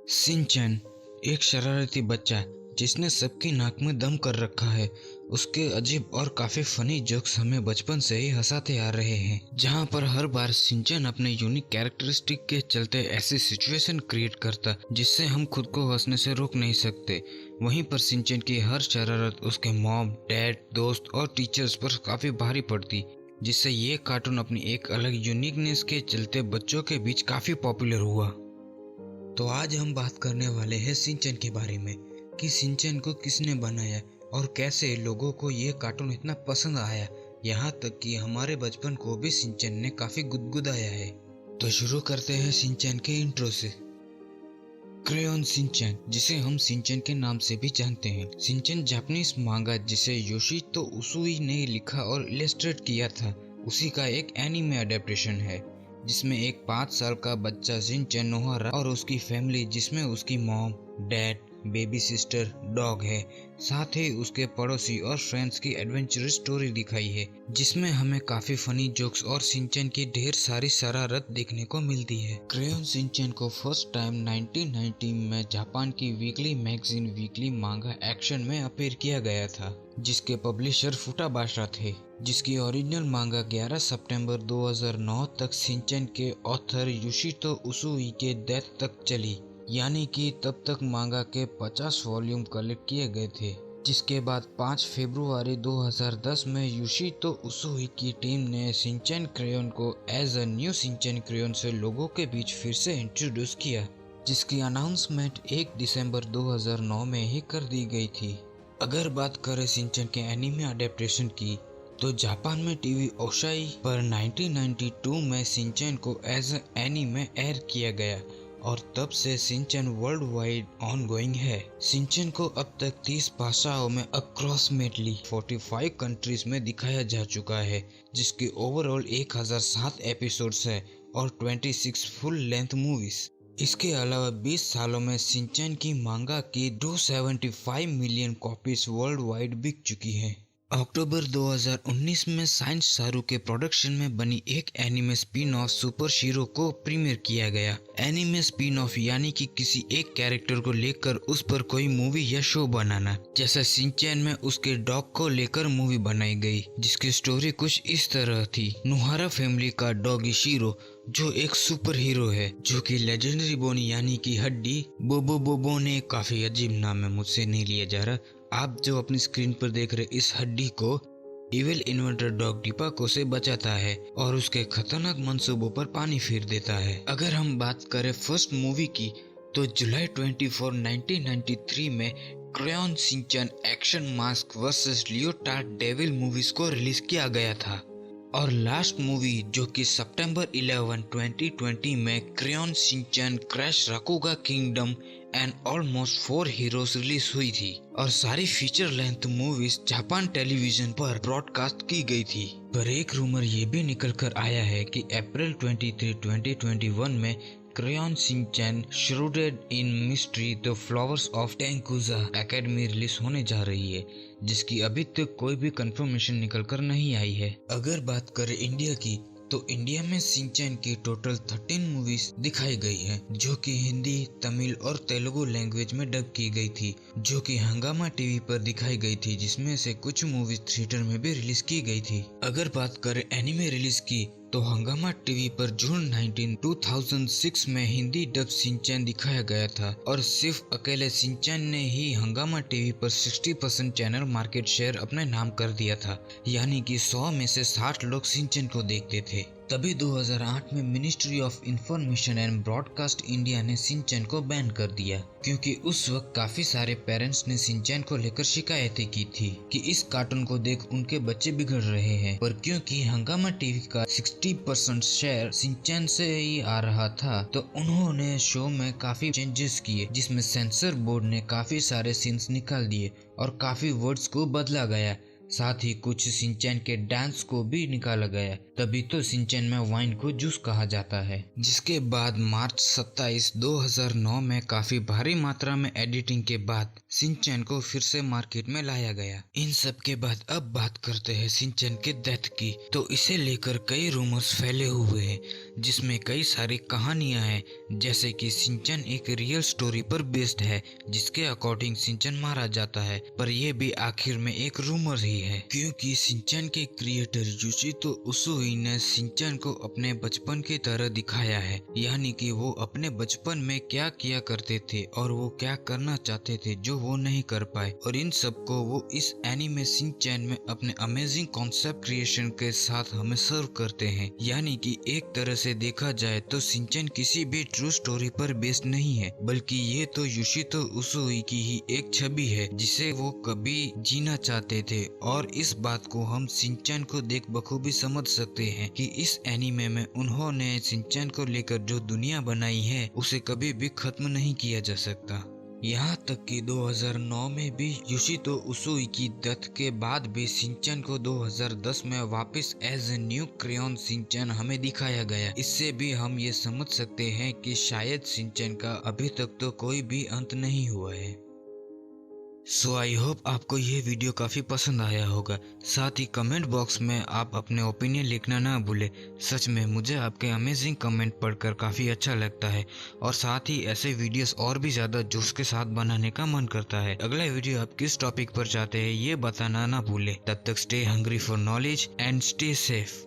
सिंचन एक शरारती बच्चा जिसने सबकी नाक में दम कर रखा है। उसके अजीब और काफी फनी जोक्स हमें बचपन से ही हंसाते आ रहे हैं, जहां पर हर बार सिंचन अपने यूनिक कैरेक्टरिस्टिक के चलते ऐसी सिचुएशन क्रिएट करता जिससे हम खुद को हंसने से रोक नहीं सकते। वहीं पर सिंचन की हर शरारत उसके मॉम, डैड, दोस्त और टीचर्स पर काफी भारी पड़ती, जिससे ये कार्टून अपनी एक अलग यूनिकनेस के चलते बच्चों के बीच काफी पॉपुलर हुआ। तो आज हम बात करने वाले हैं सिंचन के बारे में कि सिंचन को किसने बनाया और कैसे लोगों को ये कार्टून इतना पसंद आया, यहाँ तक कि हमारे बचपन को भी सिंचन ने काफी गुदगुदाया है। तो शुरू करते हैं सिंचन के इंट्रो से। क्रेयॉन सिंचन, जिसे हम सिंचन के नाम से भी जानते हैं। सिंचन जापानीज मांगा जिसे योशितो उसुई ने लिखा और इलस्ट्रेट किया था, उसी का एक एनीमे अडेप्टेशन है, जिसमें एक 5 साल का बच्चा शिनचैन नोहारा और उसकी फैमिली, जिसमें उसकी mom, dad, baby sister, dog है, साथ ही उसके पड़ोसी और फ्रेंड्स की एडवेंचरस स्टोरी दिखाई है, जिसमें हमें काफी फनी जोक्स और शिनचैन की ढेर सारी शरारत देखने को मिलती है। क्रेयॉन शिनचैन को फर्स्ट टाइम 1990 में जापान की वीकली मैगजीन वीकली मांगा एक्शन में अपीयर किया गया था, जिसके पब्लिशर फुटाबाशा थे, जिसकी ओरिजिनल मांगा 11 सितंबर 2009 तक शिनचैन के ऑथर योशितो उसुई के डेथ तक चली, यानी कि तब तक मांगा के 50 वॉल्यूम कलेक्ट किए गए थे। जिसके बाद 5 फरवरी 2010 में योशितो उसुई की टीम ने शिनचैन क्रेयॉन को as a new Shinchan Crayon से लोगों के बीच फिर से इंट्रोड्यूस किया, जिसकी अनाउंसमेंट 1 दिसंबर 2009 में ही कर दी गई थी। अगर बात करें शिनचैन के एनीमे अडेप्टेशन की, तो जापान में टीवी ओशाई पर 1992 में शिनचैन को एज एनीमे एयर किया गया और तब से शिनचैन वर्ल्ड वाइड ऑनगोइंग है। शिनचैन को अब तक 30 भाषाओं में अप्रॉक्सीमेटली 45 कंट्रीज में दिखाया जा चुका है, जिसके ओवरऑल 1007 एपिसोड्स है और 26 फुल लेंथ मूवीज। इसके अलावा 20 सालों में शिनचैन की मांगा की 275 मिलियन कॉपीज वर्ल्ड वाइड बिक चुकी है। अक्टूबर 2019 में साइंस सारू के प्रोडक्शन में बनी एक anime spin off super hero को प्रीमियर किया गया। एनिमे स्पिन ऑफ यानी कि किसी एक कैरेक्टर को लेकर उस पर कोई मूवी या शो बनाना, जैसा शिनचैन में उसके डॉग को लेकर मूवी बनाई गई, जिसकी स्टोरी कुछ इस तरह थी। नोहारा फैमिली का डॉग इशिरो, जो एक सुपर हीरो है, जो कि लेजेंडरी बोन यानी कि हड्डी बोबो बोबो ने, काफी अजीब नाम है, मुझसे नहीं लिया जा रहा। आप जो अपनी स्क्रीन पर देख रहे इस हड्डी को इविल इन्वेंटर डॉग डिपाको से बचाता है और उसके खतरनाक मंसूबों पर पानी फेर देता है। अगर हम बात करें फर्स्ट मूवी की, तो जुलाई 24, 1993 में Crayon Shinchan action mask versus Leotard devil movies को रिलीज किया गया था। और लास्ट मूवी जो कि सितंबर 11, 2020 में Crayon Shinchan crash Rakuga kingdom and almost 4 heroes release हुई थी, और सारी feature length movies Japan television पर ब्रॉडकास्ट की गई थी। पर एक रूमर ये भी निकल कर आया है कि अप्रैल 23, 2021 में Crayon Shinchan shrouded in mystery the flowers of Tenkasu academy release होने जा रही है, जिसकी अभी तक कोई भी कंफर्मेशन निकल कर नहीं आई है। अगर बात करें इंडिया की, तो इंडिया में शिनचैन की टोटल 13 मूवीज दिखाई गई हैं, जो कि हिंदी, तमिल और तेलुगु लैंग्वेज में डब की गई थी, जो कि हंगामा टीवी पर दिखाई गई थी, जिसमें से कुछ मूवीज थिएटर में भी रिलीज की गई थी। अगर बात करें एनिमे रिलीज की, तो हंगामा टीवी पर जून 19, 2006 में हिंदी डब शिनचैन दिखाया गया था, और सिर्फ अकेले शिनचैन ने ही हंगामा टीवी पर 60% चैनल मार्केट शेयर अपने नाम कर दिया था, यानी कि 100 में से 60 लोग शिनचैन को देखते थे। तभी 2008 में ministry of information and broadcast India ने शिनचैन को बैन कर दिया, क्योंकि उस वक्त काफी सारे पेरेंट्स ने शिनचैन को लेकर शिकायतें की थी कि इस कार्टून को देख उनके बच्चे बिगड़ रहे हैं। पर क्योंकि हंगामा टीवी का 60% शेयर शिनचैन से ही आ रहा था, तो उन्होंने शो में काफी चेंजेस किए, जिसमें सेंसर बोर्ड ने काफी सारे सीन्स निकाल दिए और काफी वर्ड्स को बदला गया। साथ ही कुछ शिनचैन के डांस को भी निकाला गया। तभी तो शिनचैन में वाइन को जूस कहा जाता है। जिसके बाद मार्च 27, 2009 में काफी भारी मात्रा में एडिटिंग के बाद शिनचैन को फिर से मार्केट में लाया गया। इन सब के बाद अब बात करते हैं शिनचैन के डेथ की। तो इसे लेकर कई रूमर्स फैले हुए हैं, जिसमें कई सारी कहानियां हैं, जैसे कि शिनचैन एक रियल स्टोरी पर बेस्ड है, जिसके अकॉर्डिंग शिनचैन मारा जाता है। पर यह भी आखिर में एक रूमर ही है, क्योंकि शिनचैन के क्रिएटर योशितो उसुई ने शिनचैन को अपने बचपन की तरह दिखाया है, यानी कि वो अपने बचपन में क्या किया करते थे और वो क्या करना चाहते थे जो वो नहीं कर पाए, और इन सब को वो इस एनीमे शिनचैन में अपने अमेजिंग कॉन्सेप्ट क्रिएशन के साथ हमें सर्व करते हैं। यानी कि एक तरह से देखा जाए तो शिनचैन किसी भी ट्रू स्टोरी पर बेस्ड नहीं है, बल्कि ये तो योशितो उसुई की ही एक छवि है जिसे वो कभी जीना चाहते थे। और इस बात को हम शिनचैन को देख बखूबी समझ सकते हैं कि इस एनीमे में उन्होंने शिनचैन को लेकर जो दुनिया बनाई है उसे कभी भी खत्म नहीं किया जा सकता। यहाँ तक कि 2009 में भी योशितो उसुई की डेथ के बाद भी शिनचैन को 2010 में वापस as a new Crayon Shinchan हमें दिखाया गया। इससे भी हम ये समझ सकते हैं कि शायद शिनचैन का अभी तक तो कोई भी अंत नहीं हुआ है। सो आई होप आपको ये वीडियो काफ़ी पसंद आया होगा। साथ ही कमेंट बॉक्स में आप अपने ओपिनियन लिखना ना भूलें। सच में मुझे आपके अमेजिंग कमेंट पढ़कर काफ़ी अच्छा लगता है, और साथ ही ऐसे वीडियोस और भी ज़्यादा जोश के साथ बनाने का मन करता है। अगला वीडियो आप किस टॉपिक पर चाहते हैं ये बताना ना भूलें। तब तक stay hungry for knowledge and stay safe.